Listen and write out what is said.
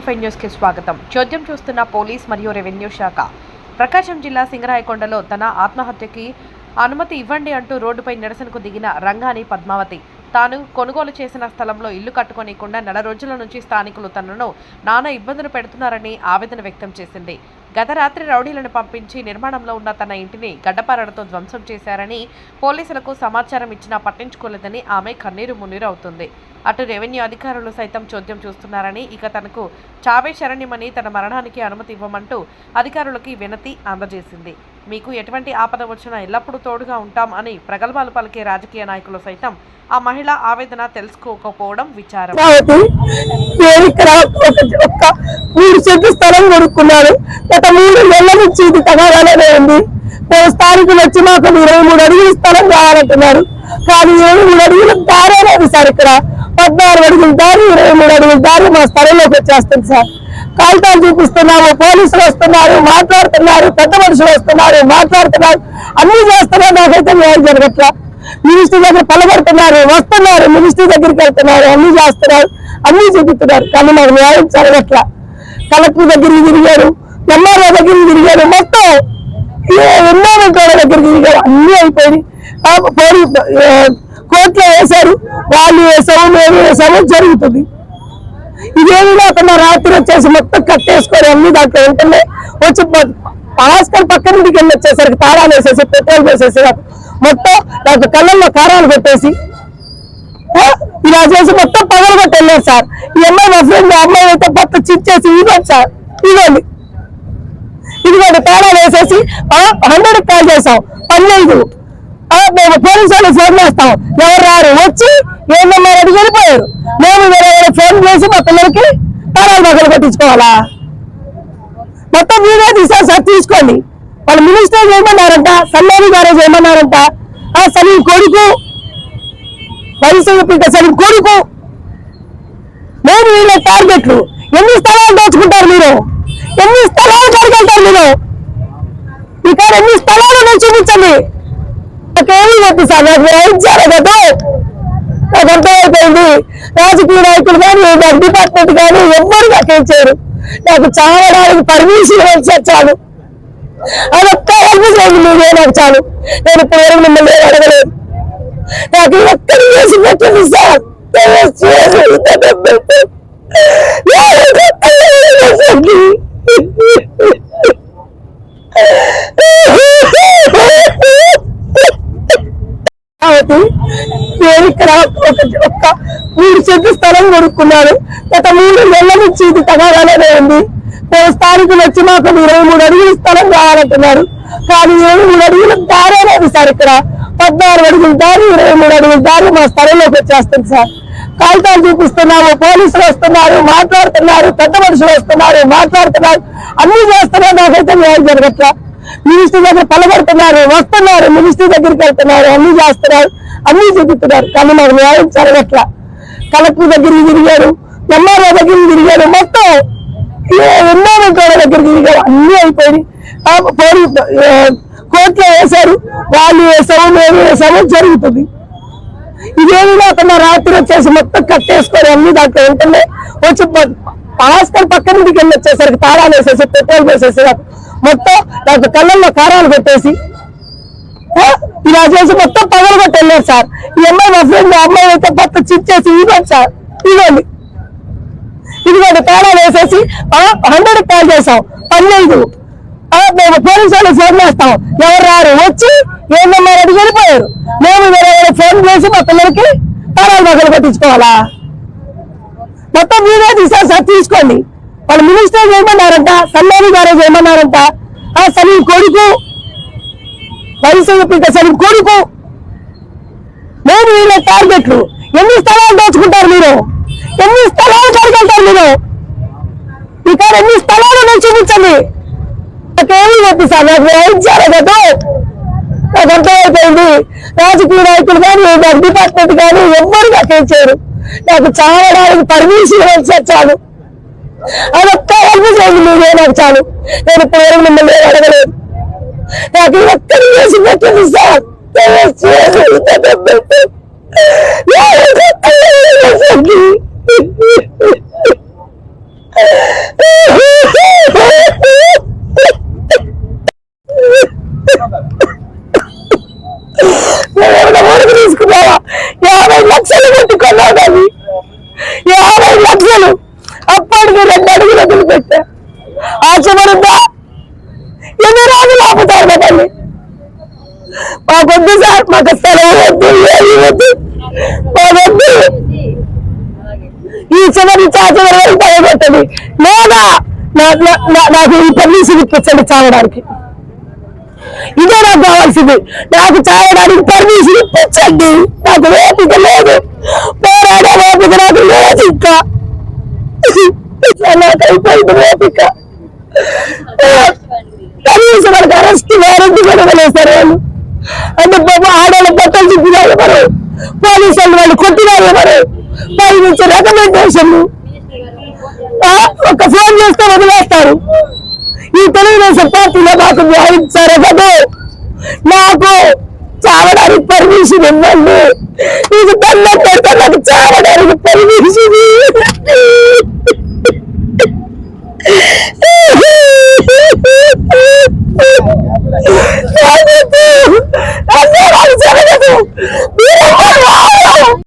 TV5 news కి స్వాగతం. చోద్యం చూస్తున్న పోలీస్ మరియు రెవెన్యూ శాఖ ప్రకాశం జిల్లా సింగరాయకొండలో తన ఆత్మహత్యకి అనుమతి ఇవ్వండి అంటూ రోడ్డుపై నిరసనకు దిగిన రంగాని పద్మావతి తాను కొనుగోలు చేసిన స్థలంలో ఇల్లు కట్టుకోనికుండా నెల రోజుల నుంచి స్థానికులు తనను నానా ఇబ్బందులు పెడుతున్నారని ఆవేదన వ్యక్తం చేసింది. గత రాత్రి రౌడీలను పంపించి నిర్మాణంలో ఉన్న తన ఇంటిని గడ్డపారలతో ధ్వంసం చేశారని పోలీసులకు సమాచారం ఇచ్చినా పట్టించుకోలేదని ఆమె కన్నీరు మున్నీరు అవుతుంది. అటు రెవెన్యూ అధికారులు సైతం చోద్యం చూస్తున్నారని, ఇక తనకు చావే శరణ్యమని తన మరణానికి అనుమతి ఇవ్వమంటూ అధికారులకి వినతి అందజేసింది. మీకు ఎటువంటి ఆపద వచ్చినా ఎల్లప్పుడూ తోడుగా ఉంటాం అని ప్రగల్భాలు పలికే రాజకీయ నాయకులు సైతం ఆ మహిళ ఆవేదన తెలుసుకోకపోవడం విచారం. 3 సెంట్లు స్థలం కొనుక్కున్నాడు. గత 3 నెలల నుంచి ఇది తగాదానే ఉంది. స్థానికులు వచ్చి మాకు 23 అడుగుల స్థలం కావాలంటున్నారు. కానీ 23 అడుగుల దారే లేదు సార్. ఇక్కడ 16 అడుగుల దారి, 23 అడుగుల దారి మా స్థలంలోకి వచ్చేస్తుంది సార్. కాగితాలు చూపిస్తున్నాము, పోలీసులు వస్తున్నారు, మాట్లాడుతున్నారు, పెద్ద మనుషులు వస్తున్నారు, మాట్లాడుతున్నారు, అన్ని చేస్తున్నారు. నాకైతే న్యాయం జరగట్లా. మినిస్టర్ దగ్గర పలబడుతున్నారు, వస్తున్నారు, మినిస్టర్ దగ్గరికి వెళ్తున్నారు, అన్ని చేస్తున్నారు, అన్ని చూపిస్తున్నారు, కానీ మాకు న్యాయం జరగట్లా. కలెక్టర్ దగ్గరికి తిరిగారు, ఎంఆర్ఓ దగ్గరికి తిరిగారు, మొత్తం ఎన్ఆర్ఓ దగ్గరికి తిరిగారు, అన్ని అయిపోయి కోర్టులో వేశారు. వాళ్ళు వేసాము, మేము వేసాము, జరుగుతుంది. ఇదేమి కాకుండా రాత్రి వచ్చేసి మొత్తం కట్టేసుకొని అన్ని దాంట్లో ఉంటున్నాయి. వచ్చి భాస్కర్ పక్క నుండికి వెళ్ళి వచ్చేసరికి తాళాలు వేసేసి పెట్రోల్ వేసేసి మొత్తం నాకు కళ్ళల్లో కారాలు పెట్టేసి ఇలా చేసి మొత్తం పగలగొట్టి వెళ్ళారు సార్. ఈ అమ్మాయి మా ఫ్రెండ్ అమ్మాయి అయితే మొత్త చిచ్చేసి ఇవ్వండి సార్, ఇవ్వండి తాళాలు వేసేసి 100 కాల్ చేసాం, 15 మేము పోలీసు వాళ్ళు ఫోన్ చేస్తాం, ఎవరు రారు, వచ్చి ఏంటమ్మా అడిగి వెళ్ళిపోయారు. మేము వేరే ఫోన్ చేసి మా పిల్లలకి తాళాలు పగలు కొట్టించుకోవాలా? మొత్తం మీరే తీసారు సార్, తీసుకోండి. వాళ్ళు మినిస్టర్ ఏమన్నారంట, సల్లారి గారు ఏమన్నారంట, సలీం కొడుకు వైసీపీ సలీం కొడుకు. మేము వీళ్ళ టార్గెట్లు. ఎన్ని స్థలాలు దోచుకుంటారు మీరు? ఎన్ని స్థలాలు కడిగెళ్తారు మీరు? ఈ కాడ ఎన్ని స్థలాలు నేను చూపించండి. నాకేమీ వద్దు సార్, నాకు న్యాయం జరగదు. నాకు అర్థమైపోయింది. రాజకీయ నాయకులు కానీ, నాకు డిపార్ట్మెంట్ కానీ ఎవ్వరు నాకేం చేయరు. నాకు చావడానికి పర్మిషన్ వచ్చాను. అదొక్క హెల్ప్ చేయండి మీరే, నాకు చాలు. నేను ఇప్పుడు వరకు మిమ్మల్ని అడగలేదు. నాకు ఒక్కరి చేసి పెట్టండి సార్. నేను ఇక్కడ 3 సెంట్లు స్థలం కొనుక్కున్నాను. గత 3 నెలల నుంచి ఇది తగాదానే ఉంది. స్థానికులు వచ్చి మాకు 23 అడుగుల స్థలం కావాలంటున్నారు. కానీ 23 అడుగుల దారే లేదు సార్. ఇక్కడ 16 అడుగుల దారి, 23 అడుగుల దారి మా స్థలంలోకి వచ్చేస్తుంది సార్. కాగితాలు చూపిస్తున్నాము, పోలీసులు వస్తున్నారు, మాట్లాడుతున్నారు, పెద్ద మనుషులు వస్తున్నారు, మాట్లాడుతున్నారు, అన్ని చేస్తున్నారు. నాకైతే న్యాయం జరగట్లా. మినిస్టర్ దగ్గర పలబడుతున్నారు, వస్తున్నారు, మినిస్టర్ దగ్గరికి వెళ్తున్నారు, అన్ని చేస్తున్నారు, అన్ని చూపిస్తున్నారు, కానీ మాకు న్యాయం జరగట్లా. కలెక్టర్ దగ్గరికి తిరిగారు, ఎంఆర్ఓ దగ్గరికి తిరిగారు, మొత్తం ఎన్ఆర్ఓ దగ్గరికి తిరిగారు, అన్ని అయిపోయి కోర్టులో వేశారు. వాళ్ళు వేసాము, మేము వేసాము, జరుగుతుంది. ఇదేమి కాకుండా రాత్రి వచ్చేసి మొత్తం కట్టేసుకొని అన్ని దాంట్లో ఉంటున్నాయి. వచ్చి భాస్కర్ పక్క నుండికి వెళ్ళి వచ్చేసరికి తాళాలు వేసేసి పెట్రోల్ వేసేసి మొత్తం నాకు కళ్ళల్లో కారాలు పెట్టేసి ఇలా చేసి మొత్తం పగలగొట్టి వెళ్ళారు సార్. ఈ అమ్మాయి మా ఫ్రెండ్ అమ్మాయి అయితే మొత్తం చిచ్చేసి ఇవ్వండి సార్, ఇవ్వండి తాళాలు వేసేసి 100 కాల్ చేసాం, 15 మేము పోలీసు వాళ్ళు ఫోన్ చేస్తాం, ఎవరు రారు, వచ్చి ఏంటమ్మా అడిగి వెళ్ళిపోయారు. మేము వేరే ఫోన్ చేసి మా పిల్లలకి తాళాలు పగలు కొట్టించుకోవాలా? మొత్తం మీరే తీసారు సార్, తీసుకోండి. వాళ్ళు మినిస్టర్ ఏమన్నారంట, సల్లారి గారు ఏమన్నారంట, సలీం కొడుకు వైసీపీ సలీం కొడుకు. మేము వీళ్ళ టార్గెట్లు. ఎన్ని స్థలాలు దోచుకుంటారు మీరు? ఎన్ని స్థలాలు కడిగెళ్తారు మీరు? ఈ కాడ ఎన్ని స్థలాలు నేను చూపించండి. నాకేమీ వద్దు సార్, నాకు న్యాయం జరగదు. నాకు అర్థమైపోయింది. రాజకీయ నాయకులు కానీ, నాకు డిపార్ట్మెంట్ కానీ ఎవ్వరు నాకేం చేయరు. నాకు చావడానికి పర్మిషన్ వచ్చాను. అదొక్క హెల్ప్ చేయండి మీరే, నాకు చాలు. నేను ఇప్పుడు వరకు మిమ్మల్ని అడగలేదు. నాకు ఒక్కరి చేసి పెట్టండి సార్. ఊరికి తీసుకున్నావా 50 లక్షలు పెట్టుకున్నావు దాన్ని 50 లక్షలు అప్పటికి 2 అడుగులు వదిలిపెట్టా ఆశపడుద్దా ఎన్ని రోజులు ఆపుతారు కదండి మాకొద్దు సార్ మాకు స్థలం వద్దు ఏమి వద్దు మాకొద్దు ఈ చివరి చాచవరి తగ్గొట్టది లేదా నాకు ఈ పర్మిషన్ ఇప్పించండి చావడానికి ఇదే నాకు కావాల్సింది నాకు చావడానికి పర్మిషన్ ఇప్పించండి నాకు ఓపిక లేదు పోరాడే ఓపిక నాకు లేదు ఇంకా నాకు అయిపోయింది ఓపిక కనీసం మనకు అరెస్ట్ వారెంట్ కూడా వేస్తారు వాళ్ళు అంటే బాబు ఆడవాళ్ళ బట్టలు చెప్పినారు మరి పోలీసు వాళ్ళు కొట్టినారు మరి పై నుంచి రికమెండేషన్లు ఒక ఫోన్ చేస్తే వదిలేస్తారు ఈ తెలుగుదేశం పార్టీలో నాకు న్యాయం జరగదు నాకు చావడానికి పర్మిషన్ ఇవ్వండి నీకు దండం పెడతా నాకు చావడానికి పర్మిషన్